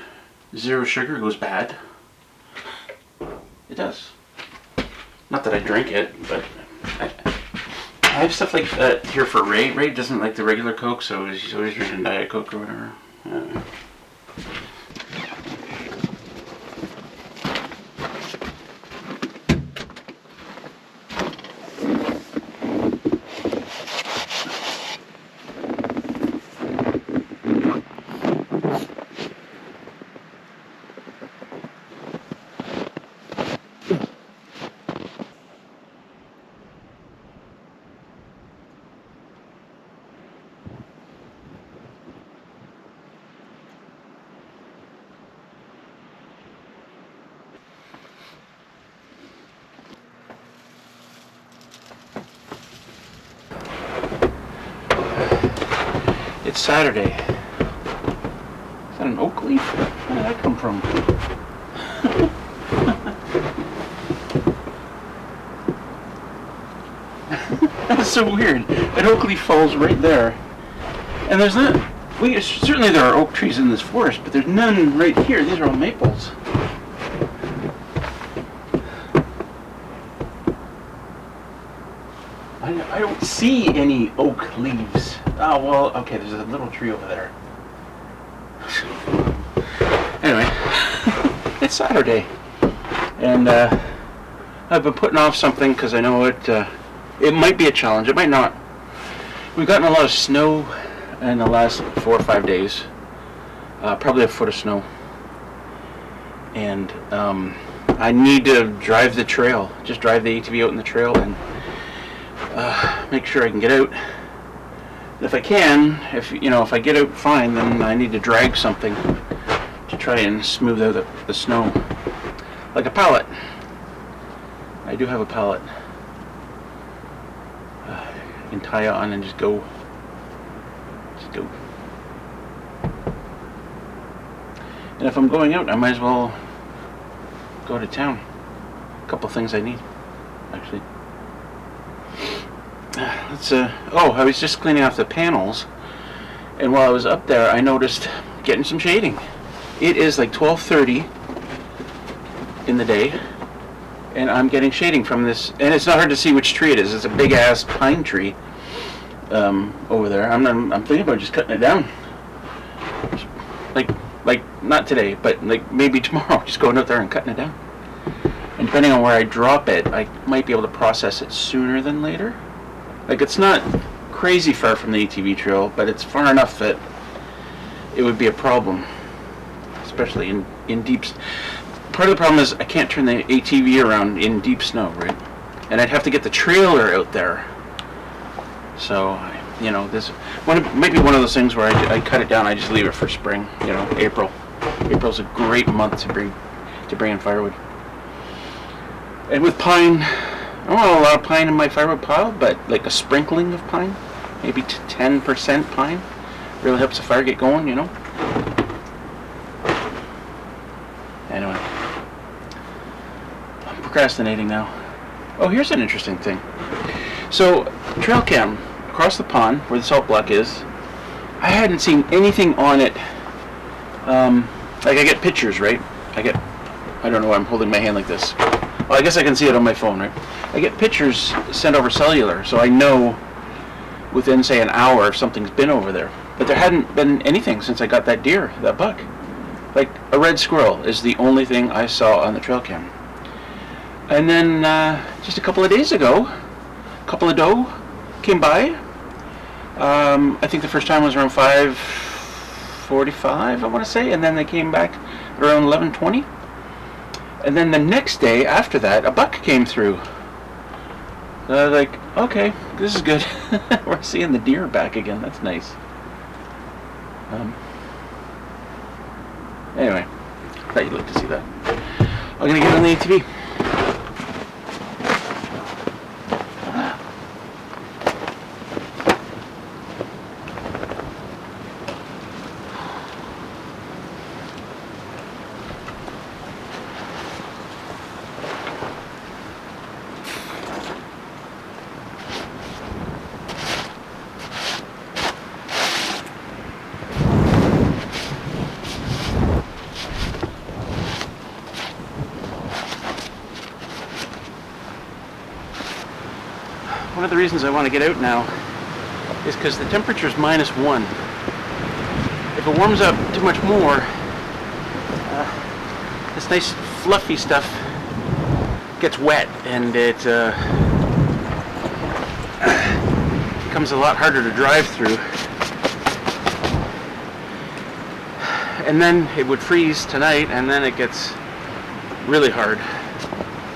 Zero Sugar goes bad? It does. Not that I drink it, but I have stuff like that here for Ray. Ray doesn't like the regular Coke, so he's always drinking Diet Coke or whatever. Saturday. Is that an oak leaf? Where did that come from? That's so weird. An oak leaf falls right there. And there's not... certainly there are oak trees in this forest, but there's none right here. These are all maples. I don't see any oak leaves. Oh, well, okay, there's a little tree over there. Anyway, it's Saturday. And I've been putting off something because I know it might be a challenge. It might not. We've gotten a lot of snow in the last 4 or 5 days. Probably a foot of snow. And I need to drive the trail. Just drive the ATV out in the trail and make sure I can get out. If I can, if I get out fine, then I need to drag something to try and smooth out the snow. Like a pallet. I do have a pallet. You can tie on and just go. Just go. And if I'm going out, I might as well go to town. A couple things I need, actually. I was just cleaning off the panels, and while I was up there, I noticed getting some shading. It is like 12:30 in the day, and I'm getting shading from this, and it's not hard to see which tree it is. It's a big ass pine tree over there. I'm thinking about just cutting it down. Like not today, but like maybe tomorrow, just going out there and cutting it down. And depending on where I drop it, I might be able to process it sooner than later. Like, it's not crazy far from the ATV trail, but it's far enough that it would be a problem, especially in deep. Part of the problem is I can't turn the ATV around in deep snow, right? And I'd have to get the trailer out there. So, this might be one of those things where I cut it down. I just leave it for spring. April. April's a great month to bring in firewood. And with pine, I don't want a lot of pine in my firewood pile, but like a sprinkling of pine, maybe 10% pine, really helps the fire get going, Anyway, I'm procrastinating now. Oh, here's an interesting thing. So, trail cam across the pond where the salt block is, I hadn't seen anything on it. Like I get pictures, right? I don't know why I'm holding my hand like this. Well, I guess I can see it on my phone, right? I get pictures sent over cellular, so I know within, say, an hour if something's been over there. But there hadn't been anything since I got that buck. Like, a red squirrel is the only thing I saw on the trail cam. And then, just a couple of days ago, a couple of doe came by. I think the first time was around 5:45, I want to say, and then they came back around 11:20. And then the next day after that, a buck came through. So I was like, okay, this is good. We're seeing the deer back again. That's nice. Anyway, thought you'd like to see that. I'm going to get on the ATV. One of the reasons I want to get out now is because the temperature is -1. If it warms up too much more, this nice fluffy stuff gets wet and it becomes a lot harder to drive through. And then it would freeze tonight, and then it gets really hard.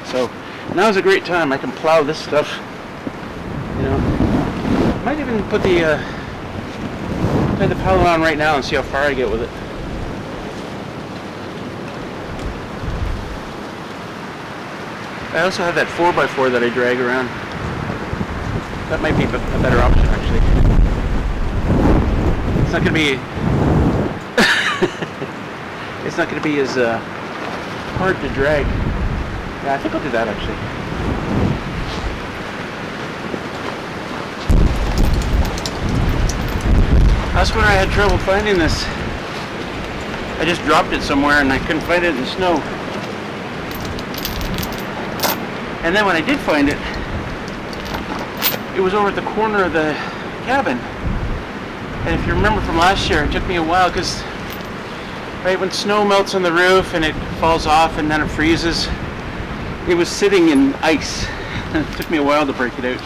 So now's a great time. I can plow this stuff. Might even put the paddle on right now and see how far I get with it. I also have that 4x4 that I drag around. That might be a better option, actually. It's not gonna be it's not gonna be as hard to drag. Yeah, I think I'll do that actually. That's when I had trouble finding this. I just dropped it somewhere and I couldn't find it in the snow. And then when I did find it, it was over at the corner of the cabin. And if you remember from last year, it took me a while because right when snow melts on the roof and it falls off and then it freezes, it was sitting in ice. And it took me a while to break it out.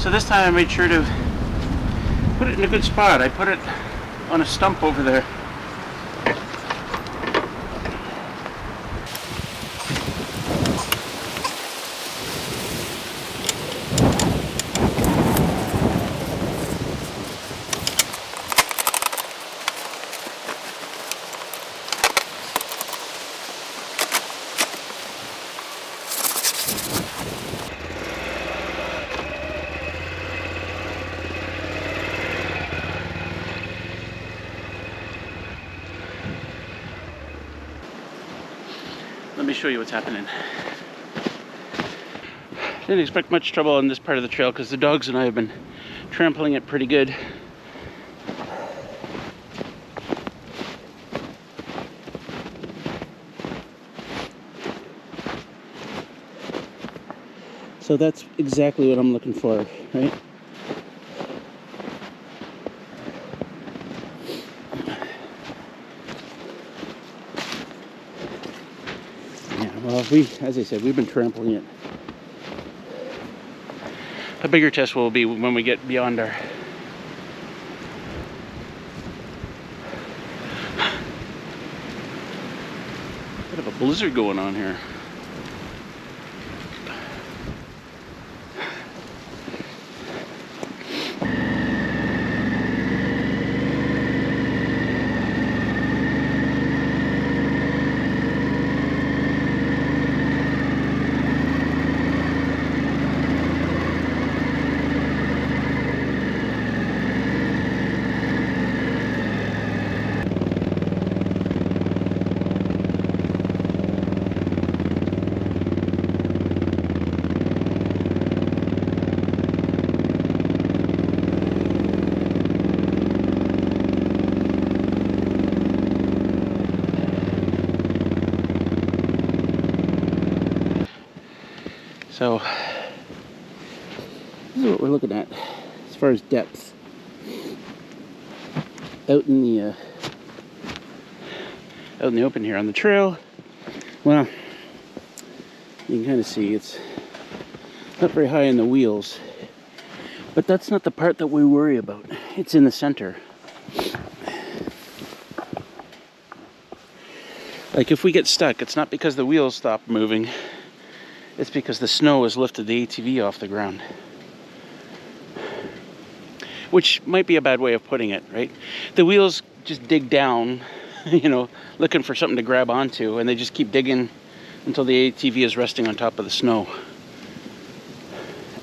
So this time I made sure to put it in a good spot. I put it on a stump over there. Let me show you what's happening. Didn't expect much trouble on this part of the trail because the dogs and I have been trampling it pretty good. So that's exactly what I'm looking for, right? Well, as I said, we've been trampling it. A bigger test will be when we get beyond our... Bit of a blizzard going on here. So this is what we're looking at as far as depth. Out in the open here on the trail. Well, you can kind of see it's not very high in the wheels, but that's not the part that we worry about. It's in the center. Like if we get stuck, it's not because the wheels stop moving. It's because the snow has lifted the ATV off the ground. Which might be a bad way of putting it, right? The wheels just dig down, you know, looking for something to grab onto, and they just keep digging until the ATV is resting on top of the snow.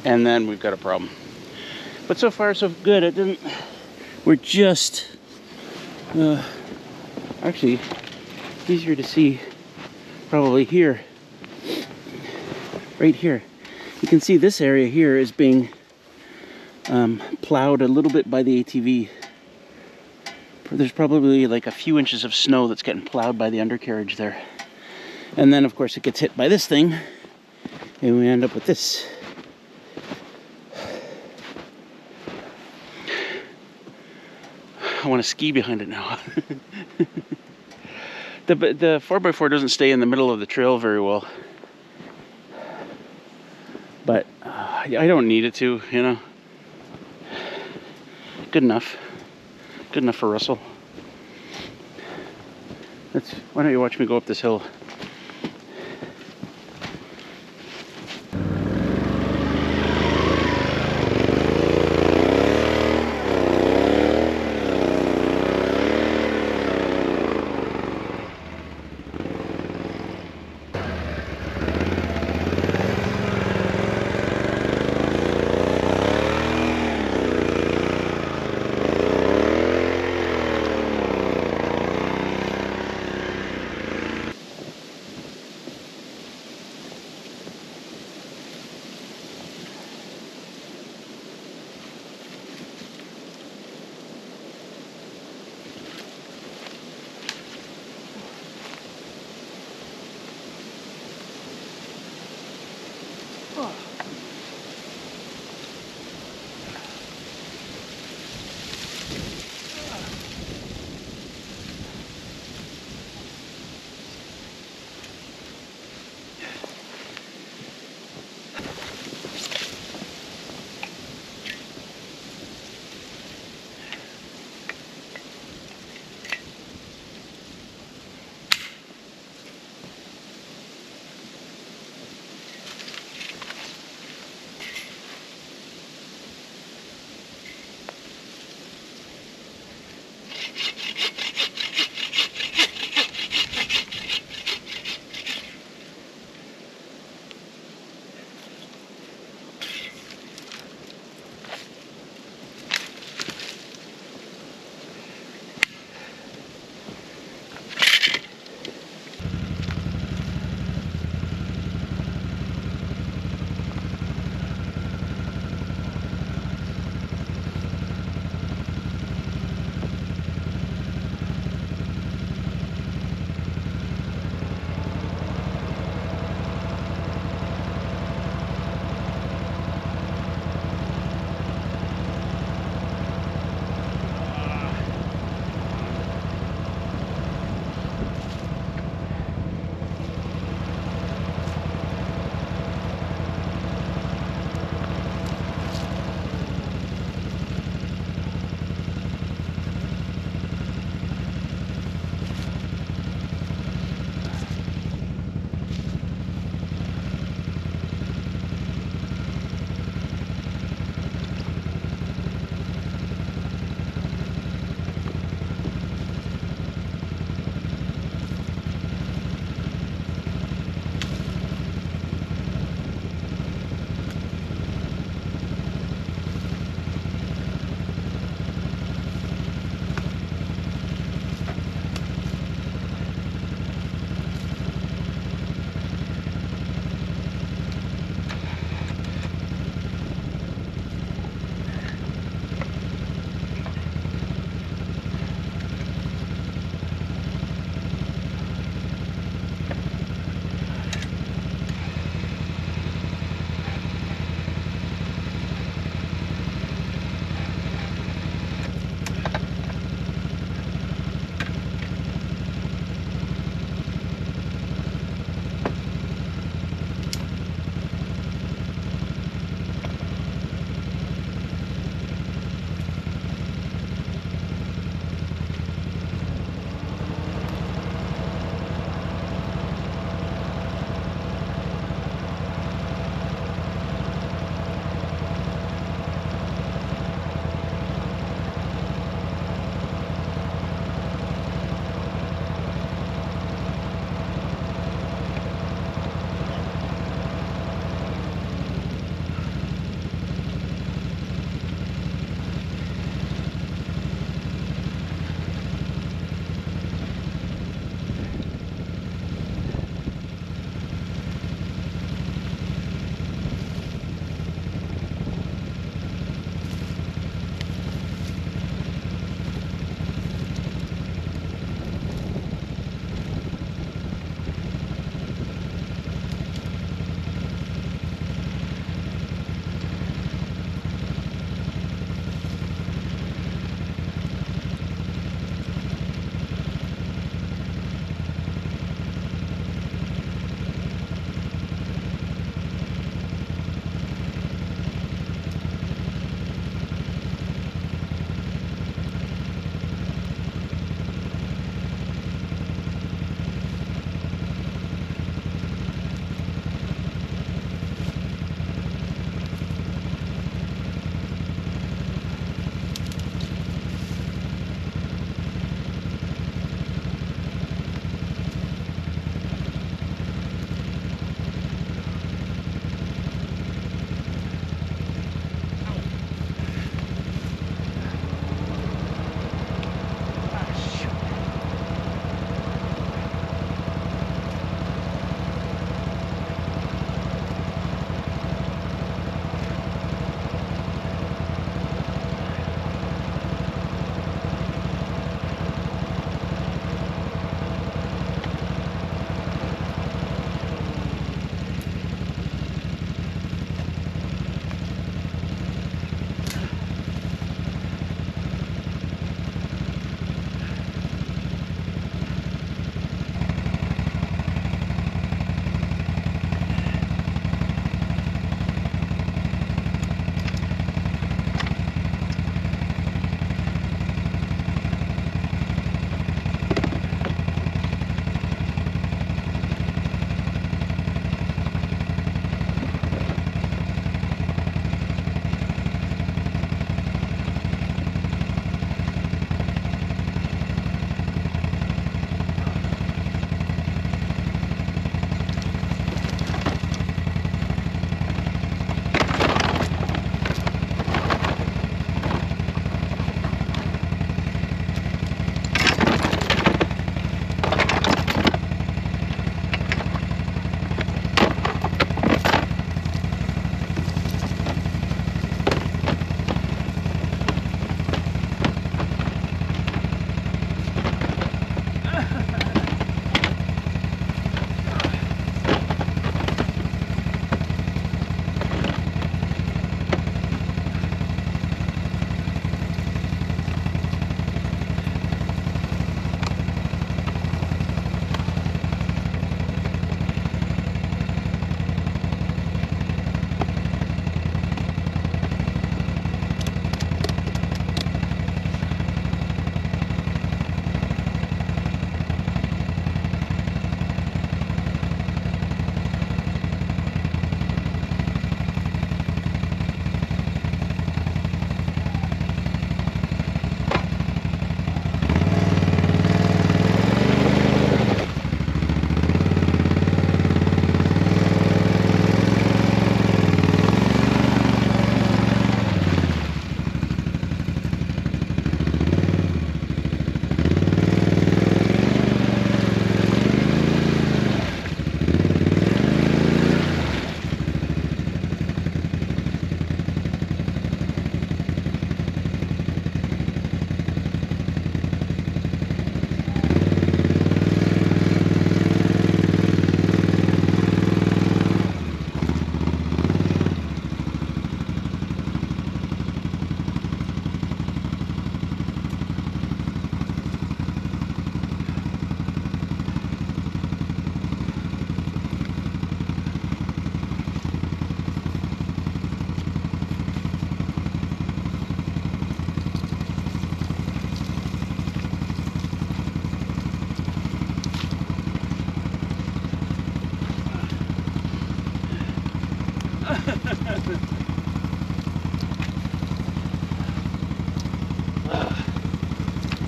And then we've got a problem. But so far so good. It didn't... We're just... actually, easier to see probably here. Right here. You can see this area here is being plowed a little bit by the ATV. There's probably like a few inches of snow that's getting plowed by the undercarriage there. And then of course it gets hit by this thing and we end up with this. I want to ski behind it now. The 4x4 doesn't stay in the middle of the trail very well. But I don't need it to, you know. Good enough. Good enough for Russell. Why don't you watch me go up this hill?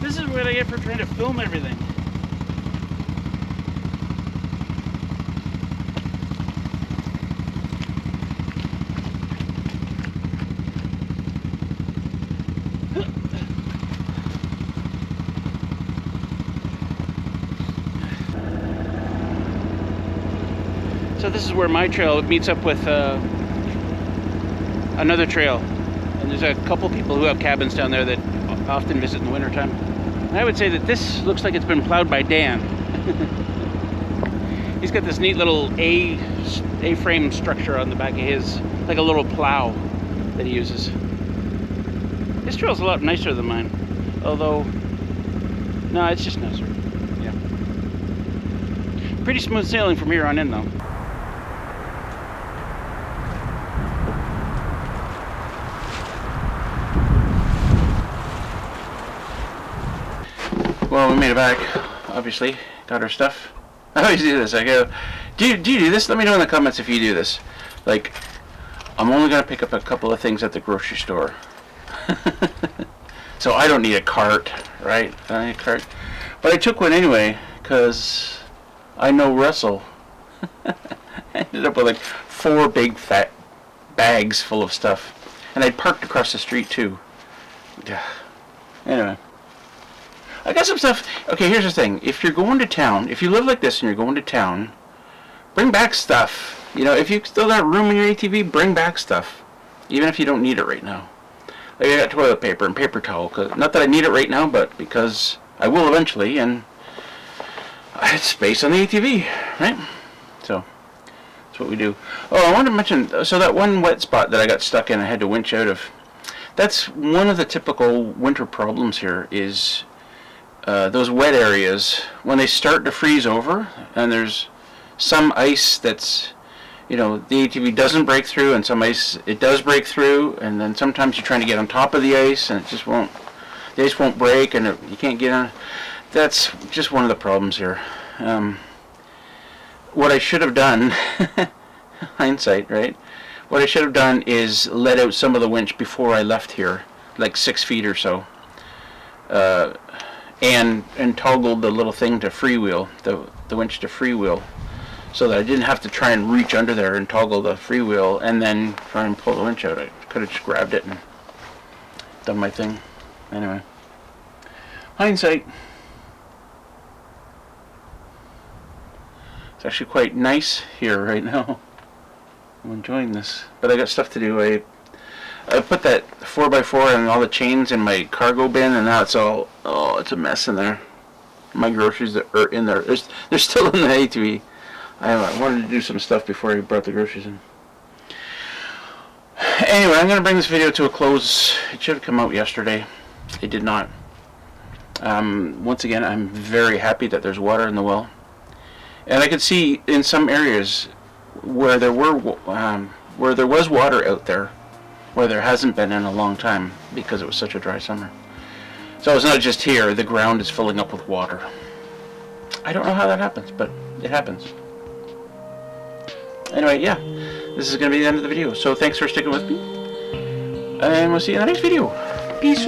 This is what I get for trying to film everything. So this is where my trail meets up with another trail. And there's a couple people who have cabins down there that often visit in the wintertime. And I would say that this looks like it's been plowed by Dan. He's got this neat little A-frame structure on the back of his, like a little plow that he uses. This trail's a lot nicer than mine. Although, no, it's just nicer. Yeah. Pretty smooth sailing from here on in though. Well, we made it back, obviously. Got our stuff. I always do this. I go, do you do this? Let me know in the comments if you do this. Like, I'm only going to pick up a couple of things at the grocery store. So I don't need a cart, right? I don't need a cart. But I took one anyway, because I know Russell. I ended up with like 4 big fat bags full of stuff. And I'd parked across the street too. Anyway. I got some stuff. Okay, here's the thing. If you're going to town, if you live like this and you're going to town, bring back stuff. You know, if you still got room in your ATV, bring back stuff. Even if you don't need it right now. Like I got toilet paper and paper towel. Not that I need it right now, but because I will eventually, and I had space on the ATV, right? So, that's what we do. Oh, I wanted to mention, so that one wet spot that I got stuck in, I had to winch out of. That's one of the typical winter problems here is those wet areas, when they start to freeze over, and there's some ice that's, you know, the ATV doesn't break through, and some ice it does break through, and then sometimes you're trying to get on top of the ice, and it just won't, the ice won't break, and you can't get on. That's just one of the problems here. What I should have done, hindsight, right? What I should have done is let out some of the winch before I left here, like 6 feet or so. And toggled the little thing to freewheel, the winch to freewheel, so that I didn't have to try and reach under there and toggle the freewheel and then try and pull the winch out. I could have just grabbed it and done my thing. Anyway, hindsight. It's actually quite nice here right now. I'm enjoying this, but I got stuff to do. I put that 4x4 and all the chains in my cargo bin, and now it's all, oh, it's a mess in there. My groceries are in there. They're still in the ATV. I wanted to do some stuff before I brought the groceries in. Anyway, I'm going to bring this video to a close. It should have come out yesterday. It did not. Once again, I'm very happy that there's water in the well. And I could see in some areas where there was water out there, where there hasn't been in a long time because it was such a dry summer. So it's not just here, the ground is filling up with water. I don't know how that happens, but it happens. Anyway, yeah, this is going to be the end of the video. So thanks for sticking with me, and we'll see you in the next video. Peace.